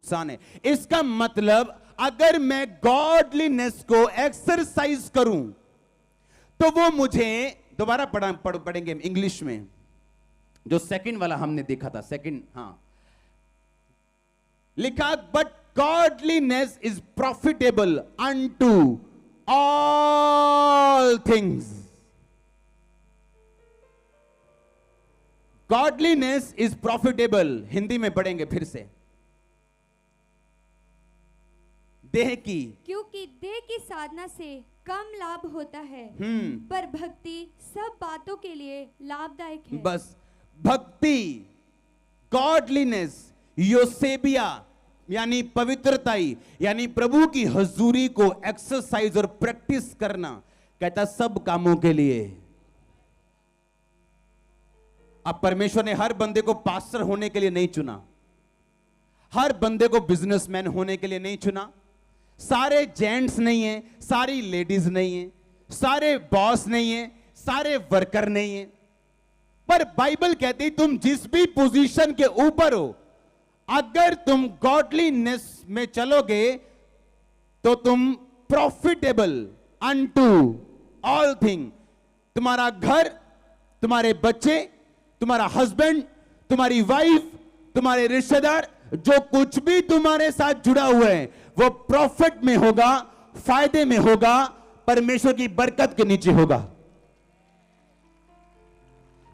नुकसान है। इसका मतलब अगर मैं गॉडलीनेस को एक्सरसाइज करूं तो वो मुझे दोबारा पढ़ेंगे इंग्लिश में, जो सेकंड वाला हमने देखा था, सेकंड, हां, लिखा but godliness is profitable unto all things. Godliness is profitable, Hindi में पढ़ेंगे फिर से, देह की, क्योंकि देह की साधना से कम लाभ होता है, पर भक्ति सब बातों के लिए लाभदायक है। बस भक्ति, गॉडलीनेस, योसेबिया यानी पवित्रताई, यानी प्रभु की हजूरी को एक्सरसाइज और प्रैक्टिस करना, कहता सब कामों के लिए। अब परमेश्वर ने हर बंदे को पास्टर होने के लिए नहीं चुना, हर बंदे को बिजनेसमैन होने के लिए नहीं चुना, सारे जेंट्स नहीं है, सारी लेडीज नहीं है, सारे बॉस नहीं है, सारे वर्कर नहीं है। पर बाइबल कहती तुम जिस भी पोजीशन के ऊपर हो, अगर तुम गॉडलीनेस में चलोगे तो तुम प्रॉफिटेबल अनटू ऑल थिंग। तुम्हारा घर, तुम्हारे बच्चे, तुम्हारा हस्बैंड, तुम्हारी वाइफ, तुम्हारे रिश्तेदार, जो कुछ भी तुम्हारे साथ जुड़ा हुआ है वो प्रॉफिट में होगा, फायदे में होगा, परमेश्वर की बरकत के नीचे होगा।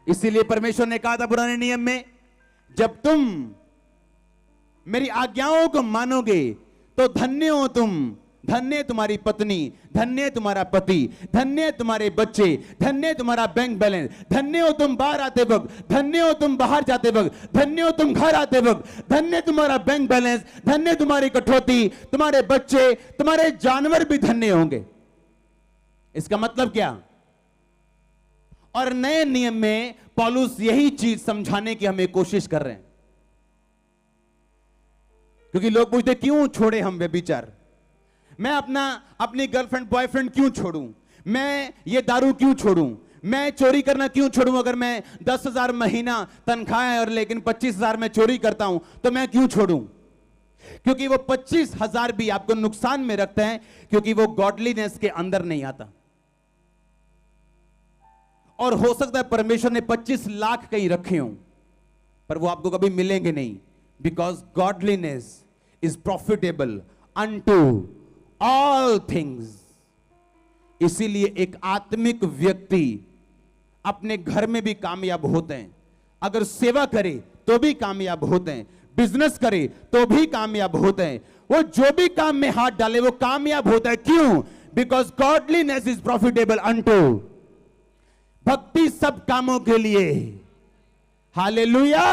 इसीलिए परमेश्वर ने कहा था पुराने नियम में, जब तुम मेरी आज्ञाओं को मानोगे तो धन्य हो तुम, धन्य तुम्हारी पत्नी, धन्य तुम्हारा पति, धन्य तुम्हारे बच्चे, धन्य तुम्हारा बैंक बैलेंस, धन्य हो तुम बाहर आते वक्त, धन्य हो तुम बाहर जाते वक्त, धन्य हो तुम घर आते वक्त, धन्य तुम्हारा बैंक बैलेंस, धन्य तुम्हारी कटौती, तुम्हारे बच्चे, तुम्हारे जानवर भी धन्य होंगे। इसका मतलब क्या? और नए नियम में पौलुस यही चीज समझाने की हमें कोशिश कर रहे हैं, क्योंकि लोग पूछते क्यों छोड़े हम व्यभिचार, मैं अपनी गर्लफ्रेंड बॉयफ्रेंड क्यों छोड़ूं, मैं ये दारू क्यों छोड़ूं, मैं चोरी करना क्यों छोड़ूं, अगर मैं 10,000 महीना तनख्वाह है और लेकिन 25,000 में चोरी करता हूं तो मैं क्यों छोड़ूं? क्योंकि वो 25,000 भी आपको नुकसान में रखता है, क्योंकि वो गॉडलीनेस के अंदर नहीं आता। और हो सकता है परमेश्वर ने 25 लाख कहीं रखे हों, पर वो आपको कभी मिलेंगे नहीं, because godliness is profitable unto all things. इसीलिए एक आत्मिक व्यक्ति अपने घर में भी कामयाब होते हैं, अगर सेवा करे तो भी कामयाब होते हैं, बिजनेस करे तो भी कामयाब होते हैं, वो जो भी काम में हाथ डाले वो कामयाब होता है। क्यों? Because godliness is profitable unto, भक्ति सब कामों के लिए। हालेलुया,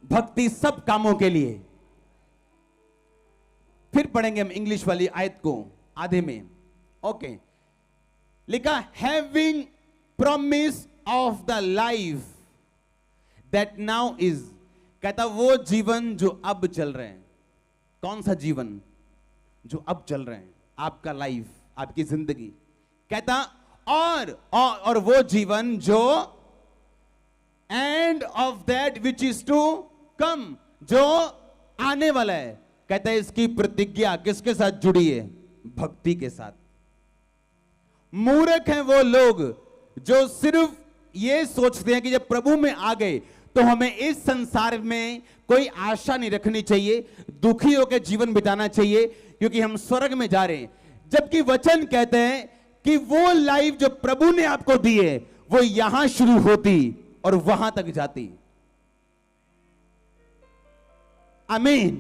भक्ति सब कामों के लिए। फिर पढ़ेंगे हम इंग्लिश वाली आयत को आधे में। ओके, लिखा having promise of the life that now is, कहता वो जीवन जो अब चल रहे हैं। कौन सा जीवन? जो अब चल रहे हैं, आपका लाइफ, आपकी जिंदगी। कहता और वो जीवन जो end of that which is to come, जो आने वाला है। कहता है इसकी प्रतिज्ञा किसके साथ जुड़ी है? भक्ति के साथ। मूर्ख हैं वो लोग जो सिर्फ ये सोचते हैं कि जब प्रभु में आ गए तो हमें इस संसार में कोई आशा नहीं रखनी चाहिए, दुखी होकर जीवन बिताना चाहिए क्योंकि हम स्वर्ग में जा रहे हैं। जबकि वचन कहते हैं कि वो लाइफ जो प्रभु ने आपको दी है वो यहां शुरू होती और वहां तक जाती। आमीन।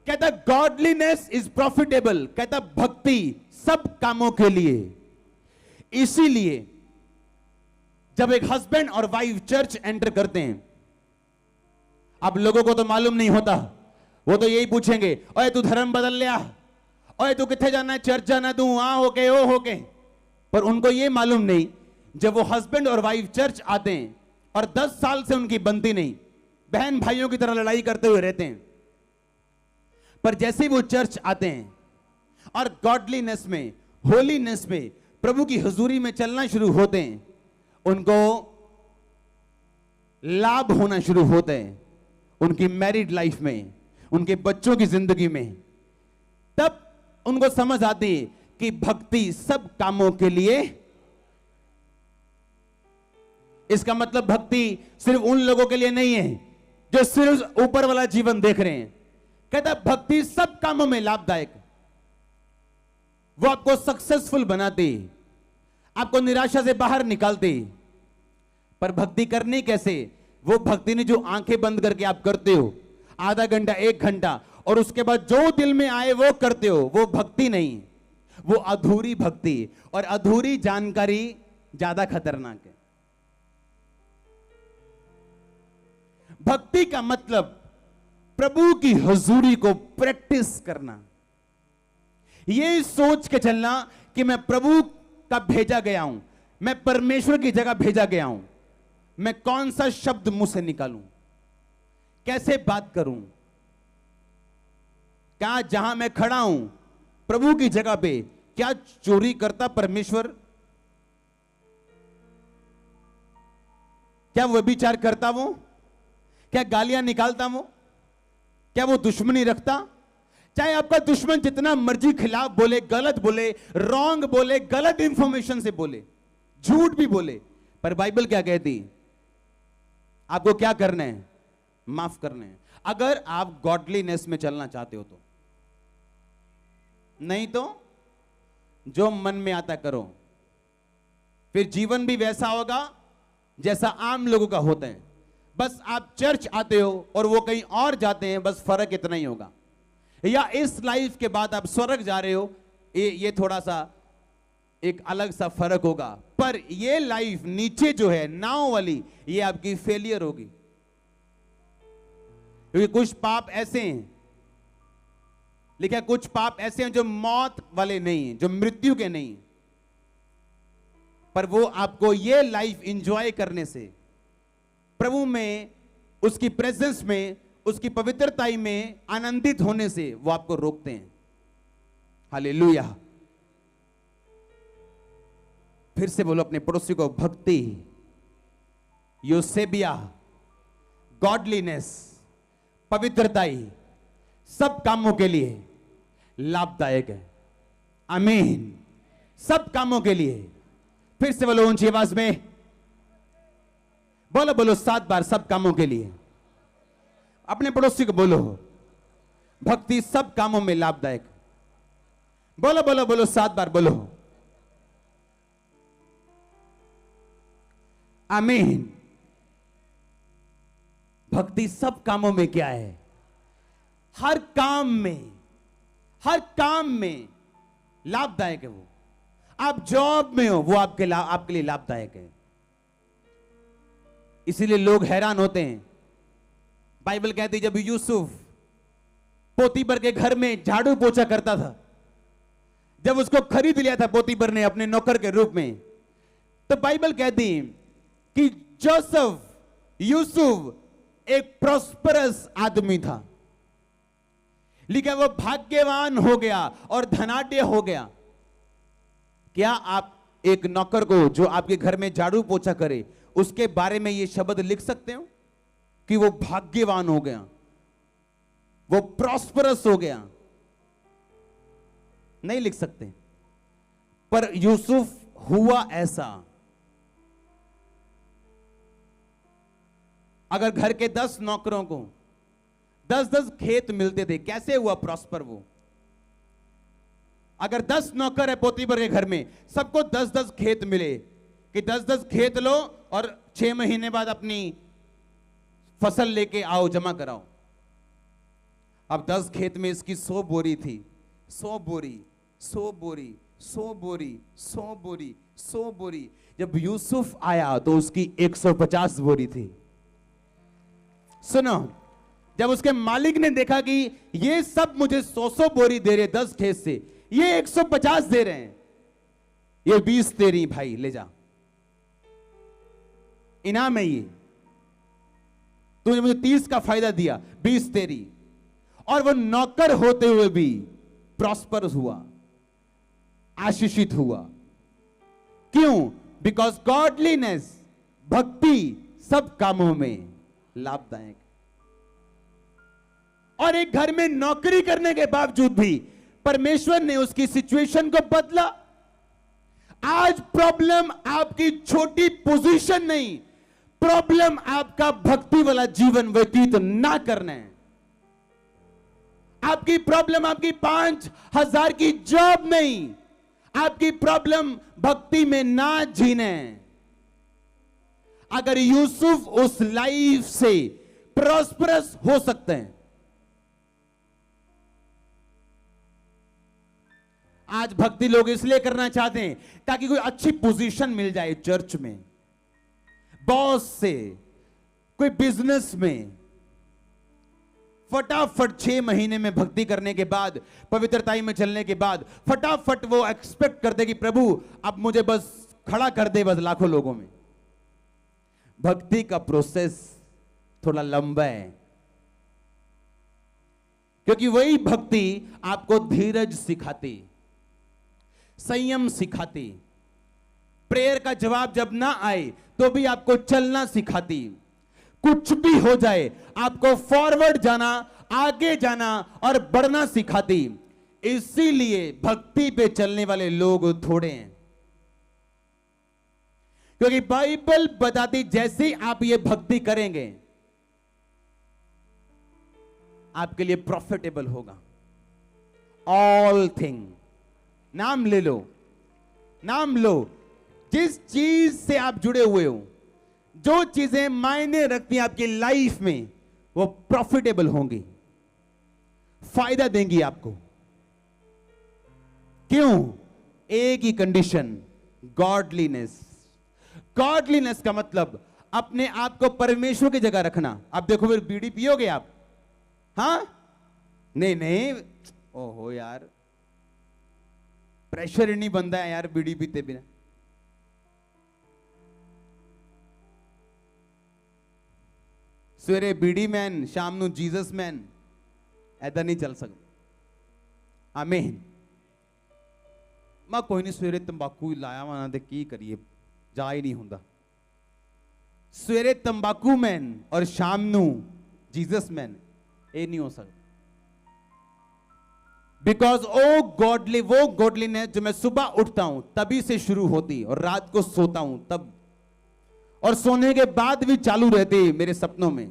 कहता गॉडलीनेस इज प्रॉफिटेबल, कहता भक्ति सब कामों के लिए। इसीलिए जब एक हस्बैंड और वाइफ चर्च एंटर करते हैं, अब लोगों को तो मालूम नहीं होता, वो तो यही पूछेंगे ओए तू धर्म बदल लिया, ओए तू किथे जाना है, चर्च जाना तू वहां होके ओ होके। पर उनको ये मालूम नहीं, जब वो हस्बैंड और वाइफ चर्च आते हैं और 10 साल से उनकी बनती नहीं, बहन भाइयों की तरह लड़ाई करते हुए रहते हैं, पर जैसे ही वो चर्च आते हैं और गॉडलीनेस में, होलीनेस में, प्रभु की हुजूरी में चलना शुरू होते हैं, उनको लाभ होना शुरू होते हैं उनकी मैरिड लाइफ में, उनके बच्चों की जिंदगी में, तब उनको समझ आती है कि भक्ति सब कामों के लिए। इसका मतलब भक्ति सिर्फ उन लोगों के लिए नहीं है जो सिर्फ ऊपर वाला जीवन देख रहे हैं। कहता भक्ति सब कामों में लाभदायक, वो आपको सक्सेसफुल बनाती, आपको निराशा से बाहर निकालती। पर भक्ति करनी कैसे? वो भक्ति ने जो आंखें बंद करके आप करते हो आधा घंटा 1 घंटा, और उसके बाद जो दिल में आए वो करते हो, वो भक्ति नहीं, वो अधूरी भक्ति। और अधूरी जानकारी ज्यादा खतरनाक है। भक्ति का मतलब प्रभु की हुजूरी को प्रैक्टिस करना, ये सोच के चलना कि मैं प्रभु का भेजा गया हूं, मैं परमेश्वर की जगह भेजा गया हूं, मैं कौन सा शब्द मुंह से निकालूं, कैसे बात करूं, क्या जहां मैं खड़ा हूं प्रभु की जगह पे क्या चोरी करता परमेश्वर, क्या व्यभिचार करता वो, क्या गालियां निकालता वो, क्या वो दुश्मनी रखता? चाहे आपका दुश्मन जितना मर्जी खिलाफ बोले, गलत बोले, रॉन्ग बोले, गलत इंफॉर्मेशन से बोले, झूठ भी बोले, पर बाइबल क्या कहती? आपको क्या करना है? माफ करना है, अगर आप गॉडलीनेस में चलना चाहते हो तो। नहीं तो जो मन में आता करो, फिर जीवन भी वैसा होगा जैसा आम लोगों का होता है। बस आप चर्च आते हो और वो कहीं और जाते हैं, बस फर्क इतना ही होगा। या इस लाइफ के बाद आप स्वर्ग जा रहे हो, ये थोड़ा सा एक अलग सा फर्क होगा। पर ये लाइफ नीचे जो है नाव वाली, ये आपकी फेलियर होगी, क्योंकि कुछ पाप ऐसे हैं, लिखा कुछ पाप ऐसे हैं जो मौत वाले नहीं हैं, जो मृत्यु के नहीं, पर वो आपको ये लाइफ एंजॉय करने से, प्रभु में, उसकी प्रेजेंस में, उसकी पवित्रताई में आनंदित होने से वो आपको रोकते हैं। हालेलुया। फिर से बोलो अपने पड़ोसी को, भक्ति, यूसेबिया, गॉडलीनेस, पवित्रताई सब कामों के लिए लाभदायक है। आमीन। सब कामों के लिए। फिर से बोलो ऊंची आवाज में, बोलो बोलो 7 बार, सब कामों के लिए। अपने पड़ोसी को बोलो, भक्ति सब कामों में लाभदायक। बोलो बोलो बोलो 7 बार बोलो। आमीन। भक्ति सब कामों में क्या है? हर काम में, हर काम में लाभदायक है वो। आप जॉब में हो, वो आपके लिए लाभदायक है। इसीलिए लोग हैरान होते हैं। बाइबल कहती है जब यूसुफ पोतीबर के घर में झाड़ू पोछा करता था, जब उसको खरीद लिया था पोतीबर ने अपने नौकर के रूप में, तो बाइबल कहती है कि जोसेफ, यूसुफ एक प्रॉस्परस आदमी था। लिखा वो भाग्यवान हो गया और धनाढ्य हो गया। क्या आप एक नौकर को जो आपके घर में झाड़ू पोछा करे, उसके बारे में ये शब्द लिख सकते हो कि वो भाग्यवान हो गया, वो प्रॉस्परस हो गया? नहीं लिख सकते। पर यूसुफ हुआ ऐसा। अगर घर के 10 नौकरों को 10-10 खेत मिलते थे, कैसे हुआ प्रॉस्पर वो? अगर 10 नौकर है पोतीबर के घर में, सबको 10-10 खेत मिले कि 10-10 खेत लो और 6 महीने बाद अपनी फसल लेके आओ, जमा कराओ। अब 10 खेत में इसकी 100 बोरी थी, 100 बोरी, 100 बोरी, 100 बोरी, 100 बोरी, 100 बोरी। जब यूसुफ आया तो उसकी 150 बोरी थी। सुनो, जब उसके मालिक ने देखा कि ये सब मुझे 100 बोरी दे रहे 10 खेत से, ये 150 दे रहे हैं, ये 20 तेरी भाई, ले जा, इनाम है ये, तूने मुझे 30 का फायदा दिया, 20 तेरी। और वो नौकर होते हुए भी प्रॉस्पर हुआ, आशीषित हुआ। क्यों? बिकॉज गॉडलीनेस, भक्ति सब कामों में लाभदायक। और एक घर में नौकरी करने के बावजूद भी परमेश्वर ने उसकी सिचुएशन को बदला। आज प्रॉब्लम आपकी छोटी पोजीशन नहीं, प्रॉब्लम आपका भक्ति वाला जीवन व्यतीत ना करना है। आपकी प्रॉब्लम आपकी 5,000 की जॉब नहीं, आपकी प्रॉब्लम भक्ति में ना जीने। अगर यूसुफ उस लाइफ से प्रॉस्परस हो सकते हैं, आज भक्ति लोग इसलिए करना चाहते हैं ताकि कोई अच्छी पोजीशन मिल जाए, चर्च में, बॉस से, कोई बिजनेस में। फटाफट 6 महीने में भक्ति करने के बाद, पवित्रताई में चलने के बाद फटाफट वो एक्सपेक्ट करते कि प्रभु अब मुझे बस खड़ा कर दे, बस लाखों लोगों में। भक्ति का प्रोसेस थोड़ा लंबा है, क्योंकि वही भक्ति आपको धीरज सिखाती, संयम सिखाती, प्रेयर का जवाब जब ना आए तो भी आपको चलना सिखाती, कुछ भी हो जाए आपको फॉरवर्ड जाना, आगे जाना और बढ़ना सिखाती। इसीलिए भक्ति पे चलने वाले लोग थोड़े हैं, क्योंकि बाइबल बताती जैसे आप ये भक्ति करेंगे आपके लिए प्रॉफिटेबल होगा। ऑल थिंग, नाम ले लो, नाम लो। जिस चीज से आप जुड़े हुए हो, जो चीजें मायने रखती हैं आपकी लाइफ में, वो प्रॉफिटेबल होंगी, फायदा देंगी आपको। क्यों? एक ही कंडीशन, गॉडलीनेस। गॉडलीनेस का मतलब अपने आप को परमेश्वर की जगह रखना। अब देखो, फिर बीड़ी पियोगे आप? हाँ, नहीं नहीं, ओहो यार, प्रेशर ही नहीं बनता है यार बीड़ी पीते बिना। सवेरे बीड़ी मैन, शाम ਨੂੰ जीसस मैन, ऐदा नहीं चल सकता। आमीन। मैं कोई नहीं, सवेरे तंबाकू ही लाया वहां ते की करिए, जा ही नहीं होंदा। सवेरे तंबाकू मैन और शाम ਨੂੰ जीसस मैन, ये नहीं हो सकता। बिकॉज वो गॉडलीनेस जो मैं सुबह उठता हूं तभी से शुरू होती और रात को सोता हूं तब, और सोने के बाद भी चालू रहती मेरे सपनों में।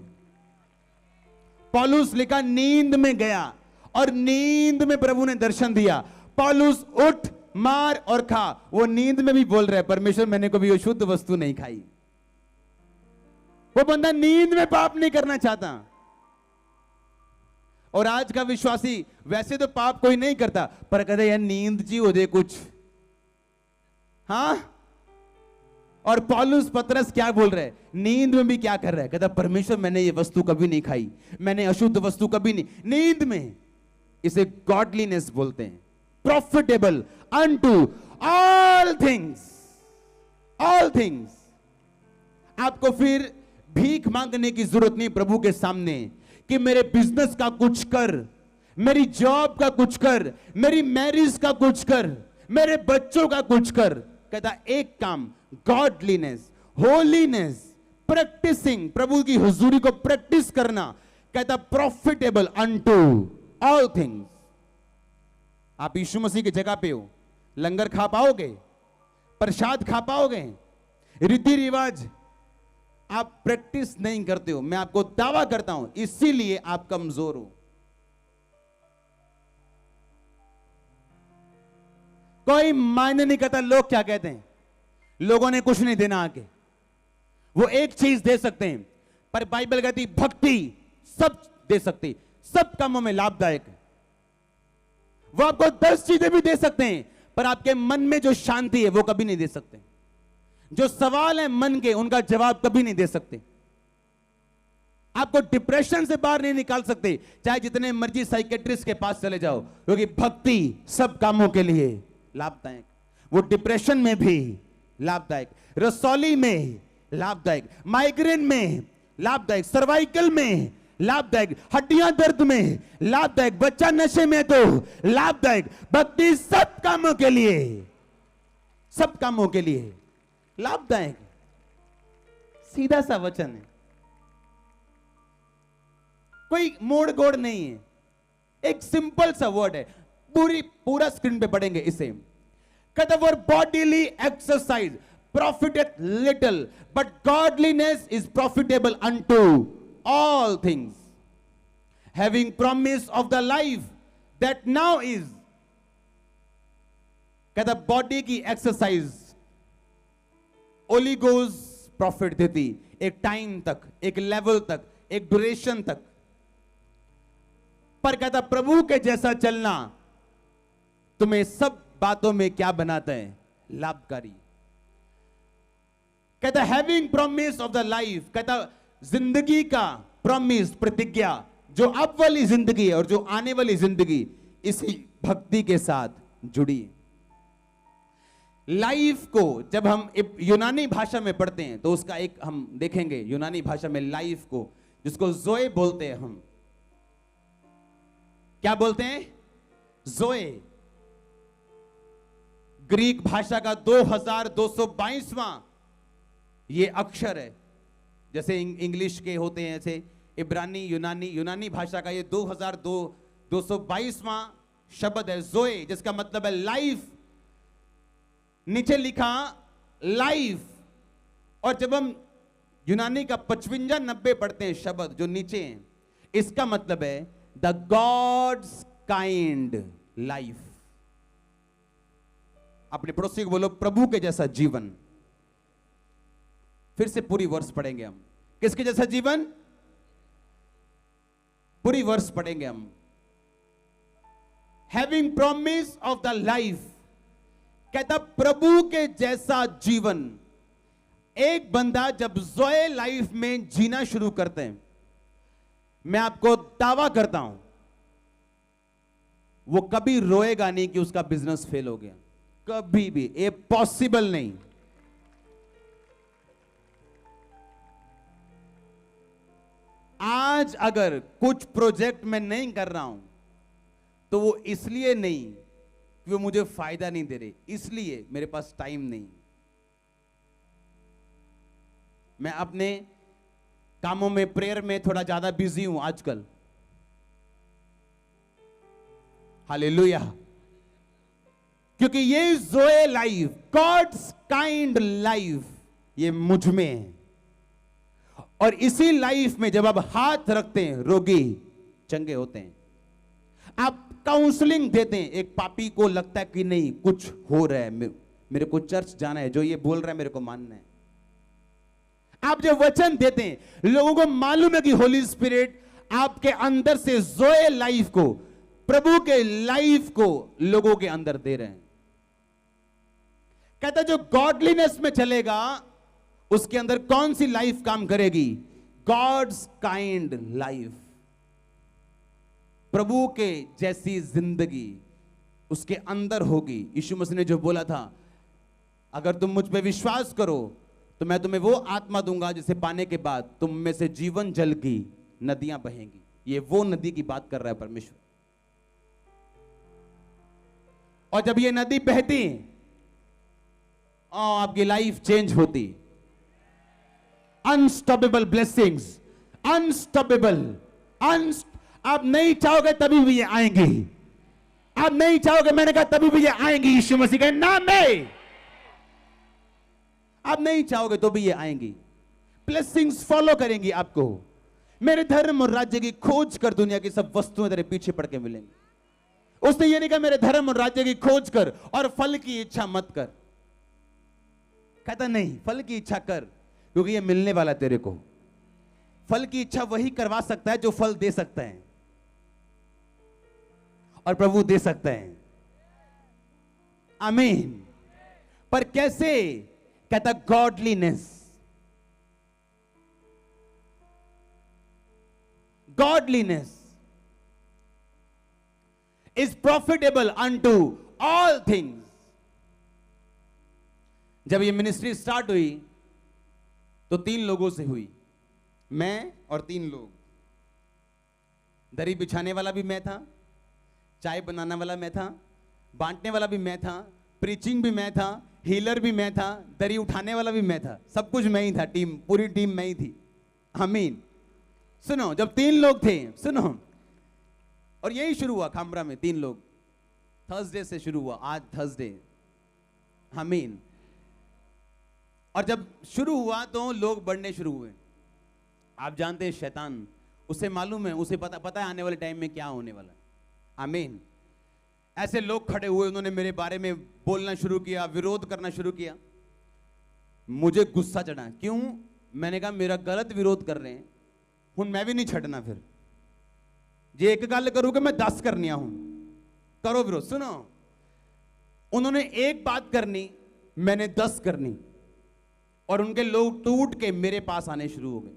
पौलुस लिखा, नींद में गया और नींद में प्रभु ने दर्शन दिया। पौलुस उठ, मार और खा। वो नींद में भी बोल रहा है, परमेश्वर मैंने कभी अशुद्ध वस्तु नहीं खाई। वो बंदा नींद में पाप नहीं करना चाहता। और आज का विश्वासी वैसे तो पाप कोई नहीं करता, पर कहते यार नींद जी हो जाए कुछ। हाँ, और पौलुस पतरस क्या बोल रहे हैं? नींद में भी क्या कर रहा है? कहता परमेश्वर मैंने ये वस्तु कभी नहीं खाई, मैंने अशुद्ध वस्तु कभी नहीं। नींद में। इसे गॉडलीनेस बोलते हैं। Profitable unto all things. All things. आपको फिर भीख मांगने की जरूरत नहीं प्रभु के सामने कि मेरे बिजनेस का कुछ कर, मेरी जॉब का कुछ कर, मेरी मैरिज का कुछ कर, मेरे बच्चों का कुछ कर। कहता एक काम, गॉडलीनेस, होलीनेस, प्रैक्टिसिंग, प्रभु की हुजूरी को प्रैक्टिस करना। कहता प्रॉफिटेबल अनटू ऑल थिंग्स। आप यीशु मसीह की जगह पे हो, लंगर खा पाओगे, प्रसाद खा पाओगे, रीति रिवाज आप प्रैक्टिस नहीं करते हो। मैं आपको दावा करता हूं, इसीलिए आप कमजोर हो। कोई मायने नहीं करता लोग क्या कहते हैं, लोगों ने कुछ नहीं देना आगे। वो एक चीज दे सकते हैं, पर बाइबल कहती भक्ति सब दे सकती, सब कामों में लाभदायक है। वो आपको 10 चीजें भी दे सकते हैं, पर आपके मन में जो शांति है वो कभी नहीं दे सकते। जो सवाल है मन के, उनका जवाब कभी नहीं दे सकते। आपको डिप्रेशन से बाहर नहीं निकाल सकते, चाहे जितने मर्जी साइकेट्रिस्ट के पास चले जाओ, क्योंकि भक्ति सब कामों के लिए लाभदायक। वो डिप्रेशन में भी लाभदायक, रसौली में लाभदायक, माइग्रेन में लाभदायक, सर्वाइकल में लाभदायक, हड्डियां दर्द में लाभदायक, बच्चा नशे में तो लाभदायक। भक्ति सब कामों के लिए, सब कामों के लिए लाभदायक। सीधा सा वचन है, कोई मोड़ गोड़ नहीं है, एक सिंपल सा वर्ड है। पूरा स्क्रीन पे पढ़ेंगे इसे। कहता for bodily exercise profited little but godliness is profitable unto all things, having promise of the life that now is. कहता बॉडी की एक्सरसाइज ओलिगोज प्रॉफिट देती, एक टाइम तक, एक लेवल तक, एक ड्यूरेशन तक। पर कहता प्रभु के जैसा चलना तुम्हें सब बातों में क्या बनाता है? लाभकारी। कहता having promise of the life, कहता जिंदगी का प्रॉमिस, प्रतिज्ञा, जो अब वाली जिंदगी है और जो आने वाली जिंदगी इसी भक्ति के साथ जुड़ी। लाइफ को जब हम यूनानी भाषा में पढ़ते हैं तो उसका एक हम देखेंगे यूनानी भाषा में लाइफ को, जिसको जोए बोलते हैं। हम क्या बोलते हैं? जोए। ग्रीक भाषा का 2222वां ये अक्षर है। जैसे इंग्लिश के होते हैं, ऐसे इब्रानी, यूनानी भाषा का ये 2222वां शब्द है जोए, जिसका मतलब है लाइफ। नीचे लिखा लाइफ, और जब हम यूनानी का 55-90 पढ़ते हैं शब्द जो नीचे हैं, इसका मतलब है द गॉड्स काइंड लाइफ। अपने पड़ोसी को बोलो प्रभु के जैसा जीवन। फिर से पूरी वर्ष पढ़ेंगे हम। किसके जैसा जीवन? पूरी वर्ष पढ़ेंगे हम। Having promise of the life, कहता प्रभु के जैसा जीवन। एक बंदा जब जोए लाइफ में जीना शुरू करते हैं, मैं आपको दावा करता हूं वो कभी रोएगा नहीं कि उसका बिजनेस फेल हो गया, कभी भी। ये पॉसिबल नहीं। आज अगर कुछ प्रोजेक्ट मैं नहीं कर रहा हूं तो वो इसलिए नहीं कि वो मुझे फायदा नहीं दे रहे, इसलिए मेरे पास टाइम नहीं। मैं अपने कामों में, प्रेयर में थोड़ा ज्यादा बिजी हूं आजकल। हालेलुया। क्योंकि ये जोए लाइफ, गॉड्स काइंड लाइफ, ये मुझ में है। और इसी लाइफ में जब आप हाथ रखते हैं, रोगी चंगे होते हैं। आप काउंसलिंग देते हैं, एक पापी को लगता है कि नहीं कुछ हो रहा है, मेरे को चर्च जाना है, जो ये बोल रहा है मेरे को मानना है। आप जो वचन देते हैं, लोगों को मालूम है कि होली स्पिरिट आपके अंदर से जोए लाइफ को, प्रभु के लाइफ को लोगों के अंदर दे रहे हैं। कहता जो गॉडलीनेस में चलेगा उसके अंदर कौन सी लाइफ काम करेगी? God's kind life. प्रभु के जैसी जिंदगी उसके अंदर होगी। यीशु मसीह ने जो बोला था, अगर तुम मुझ पे विश्वास करो तो मैं तुम्हें वो आत्मा दूंगा जिसे पाने के बाद तुम में से जीवन जल की नदियां बहेंगी। ये वो नदी की बात कर रहा है परमेश्वर। और जब ये नदी बहती आपकी लाइफ चेंज होती। Unstoppable blessings, unstoppable. आप नहीं चाहोगे तभी भी ये आएंगी। आप नहीं चाहोगे, मैंने कहा तभी भी ये आएंगी यीशु मसीह के नाम में। आप नहीं चाहोगे तो भी ये आएंगी। ब्लेसिंग्स फॉलो करेंगी आपको। मेरे धर्म और राज्य की खोज कर, दुनिया की सब वस्तुएं तेरे पीछे पड़ के मिलेंगी। उसने ये नहीं कहा मेरे धर्म और राज्य की खोज कर और फल की इच्छा मत कर। कहता नहीं, फल की इच्छा कर, क्योंकि ये मिलने वाला तेरे को। फल की इच्छा वही करवा सकता है जो फल दे सकता है, और प्रभु दे सकता है। आमीन। पर कैसे? कहता godliness. Godliness is profitable unto all things. जब ये मिनिस्ट्री स्टार्ट हुई तो 3 लोगों से हुई, मैं और 3 लोग। दरी बिछाने वाला भी मैं था, चाय बनाने वाला मैं था, बांटने वाला भी मैं था, प्रीचिंग भी मैं था, हीलर भी मैं था, दरी उठाने वाला भी मैं था, सब कुछ मैं ही था, टीम पूरी टीम मैं ही थी। आमीन। सुनो, जब 3 लोग थे, सुनो, और यही शुरू हुआ खामरा में, 3 लोग, थर्सडे से शुरू हुआ, आज थर्सडे। आमीन। और जब शुरू हुआ तो लोग बढ़ने शुरू हुए। आप जानते हैं शैतान, उसे मालूम है, उसे पता है आने वाले टाइम में क्या होने वाला है। आमीन। ऐसे लोग खड़े हुए, उन्होंने मेरे बारे में बोलना शुरू किया, विरोध करना शुरू किया। मुझे गुस्सा चढ़ा। क्यों? मैंने कहा मेरा गलत विरोध कर रहे हैं, हुन मैं भी नहीं छड़ना। फिर जे एक गल करूंगा मैं 10 करनिया हूं, करो विरोध। सुनो, उन्होंने एक बात करनी, मैंने 10 करनी, और उनके लोग टूट के मेरे पास आने शुरू हो गए,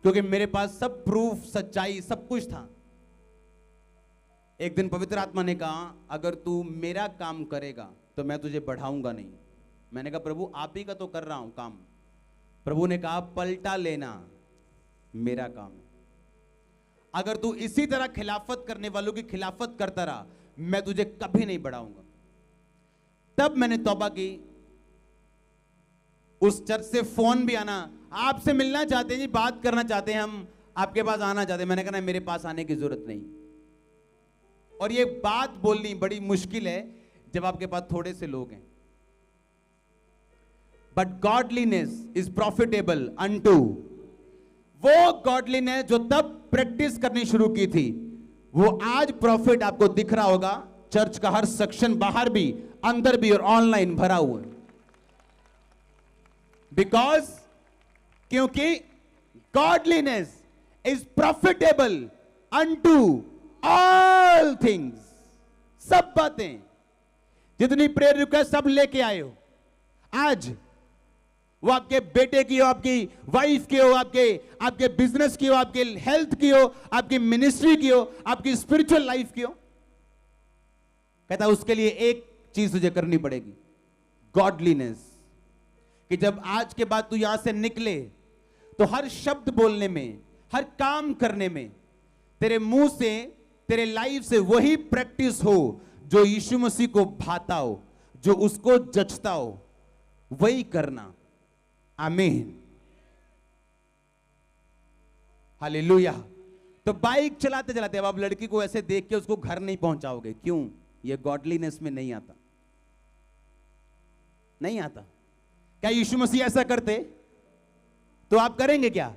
क्योंकि मेरे पास सब प्रूफ, सच्चाई, सब कुछ था। एक दिन पवित्र आत्मा ने कहा, अगर तू मेरा काम करेगा तो मैं तुझे बढ़ाऊंगा नहीं। मैंने कहा प्रभु आप ही का तो कर रहा हूं काम। प्रभु ने कहा पलटा लेना मेरा काम है, अगर तू इसी तरह खिलाफत करने वालों की खिलाफत करता रहा, मैं तुझे कभी नहीं बढ़ाऊंगा। तब मैंने तौबा की। उस चर्च से फोन भी आना, आपसे मिलना चाहते हैं जी, बात करना चाहते हैं, हम आपके पास आना चाहते हैं। मैंने कहा मेरे पास आने की जरूरत नहीं। और ये बात बोलनी बड़ी मुश्किल है जब आपके पास थोड़े से लोग हैं। But godliness is profitable unto, वो गॉडलीनेस जो तब प्रैक्टिस करनी शुरू की थी, वो आज प्रॉफिट आपको दिख रहा होगा। चर्च का हर सेक्शन, बाहर भी, अंदर भी और ऑनलाइन भरा हुआ है। बिकॉज, क्योंकि godliness is profitable unto all things. सब बातें, जितनी प्रेयर रिक्वेस्ट सब लेके आए हो आज, वो आपके बेटे की हो, आपकी वाइफ की हो, आपके बिजनेस की हो, आपके हेल्थ की हो, आपकी मिनिस्ट्री की हो, आपकी स्पिरिचुअल लाइफ की हो, कहता उसके लिए एक चीज तुझे करनी पड़ेगी, गॉडलीनेस। कि जब आज के बाद तू यहां से निकले तो हर शब्द बोलने में, हर काम करने में, तेरे मुंह से, तेरे लाइफ से वही प्रैक्टिस हो जो यीशु मसीह को भाता हो, जो उसको जचता हो, वही करना। आमीन, हालेलुया। तो बाइक चलाते चलाते अब आप लड़की को ऐसे देख के उसको घर नहीं पहुंचाओगे। क्यों? ये गॉडलीनेस में नहीं आता, नहीं आता। क्या यीशु मसीह ऐसा करते तो आप करेंगे क्या?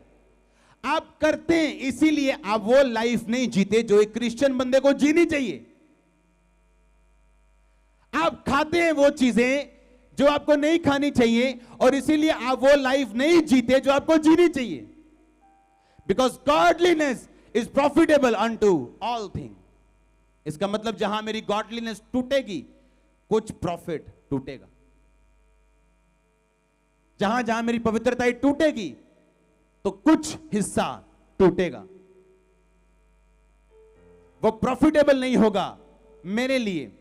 आप करते हैं, इसीलिए आप वो लाइफ नहीं जीते जो एक क्रिश्चियन बंदे को जीनी चाहिए। आप खाते हैं वो चीजें जो आपको नहीं खानी चाहिए, और इसीलिए आप वो लाइफ नहीं जीते जो आपको जीनी चाहिए। Because godliness is profitable unto all thing. इसका मतलब जहां मेरी गॉडलीनेस टूटेगी, कुछ प्रॉफिट टूटेगा। जहां जहां मेरी पवित्रता टूटेगी तो कुछ हिस्सा टूटेगा। वो प्रॉफिटेबल नहीं होगा मेरे लिए।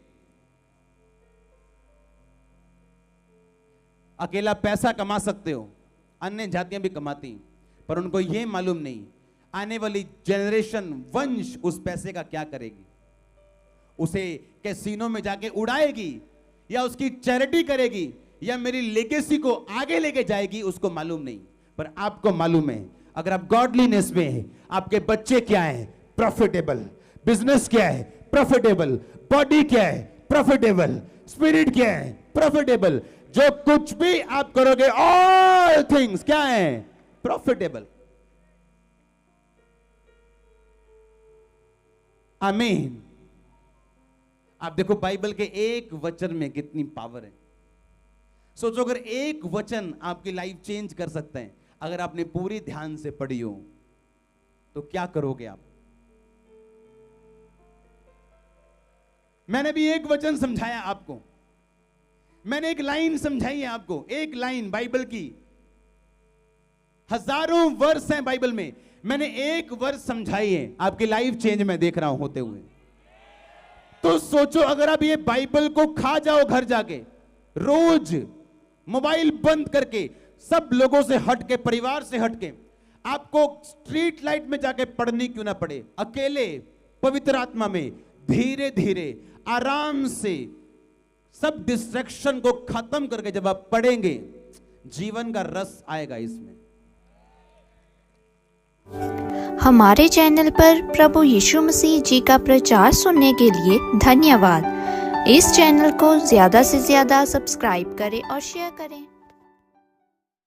अकेला पैसा कमा सकते हो, अन्य जातियां भी कमाती, पर उनको यह मालूम नहीं आने वाली जनरेशन, वंश उस पैसे का क्या करेगी। उसे कैसीनो में जाके उड़ाएगी, या उसकी चैरिटी करेगी, या मेरी लेगेसी को आगे लेके जाएगी, उसको मालूम नहीं। पर आपको मालूम है, अगर आप गॉडलीनेस में हैं, आपके बच्चे क्या हैं? प्रॉफिटेबल। बिजनेस क्या है? प्रॉफिटेबल। बॉडी क्या है? प्रॉफिटेबल। स्पिरिट क्या है? प्रॉफिटेबल। जो कुछ भी आप करोगे, ऑल थिंग्स क्या है? प्रॉफिटेबल। आमीन। आप देखो बाइबल के एक वचन में कितनी पावर है। सोचो, अगर एक वचन आपकी लाइफ चेंज कर सकते हैं, अगर आपने पूरी ध्यान से पढ़ी हो, तो क्या करोगे आप? मैंने भी एक वचन समझाया आपको, मैंने एक लाइन समझाई है आपको, एक लाइन बाइबल की। हजारों वर्ष हैं बाइबल में, मैंने एक वर्ष समझाई है, आपकी लाइफ चेंज मैं देख रहा हूं होते हुए। तो सोचो, अगर आप ये बाइबल को खा जाओ घर जाके, रोज मोबाइल बंद करके, सब लोगों से हटके, परिवार से हटके, आपको स्ट्रीट लाइट में जाके पढ़नी क्यों ना पड़े, अकेले पवित्र आत्मा में धीरे धीरे आराम से सब डिस्ट्रैक्शन को खत्म करके जब आप पढ़ेंगे, जीवन का रस आएगा इसमें। हमारे चैनल पर प्रभु यीशु मसीह जी का प्रचार सुनने के लिए धन्यवाद। इस चैनल को ज़्यादा से ज़्यादा सब्सक्राइब करें और शेयर करें।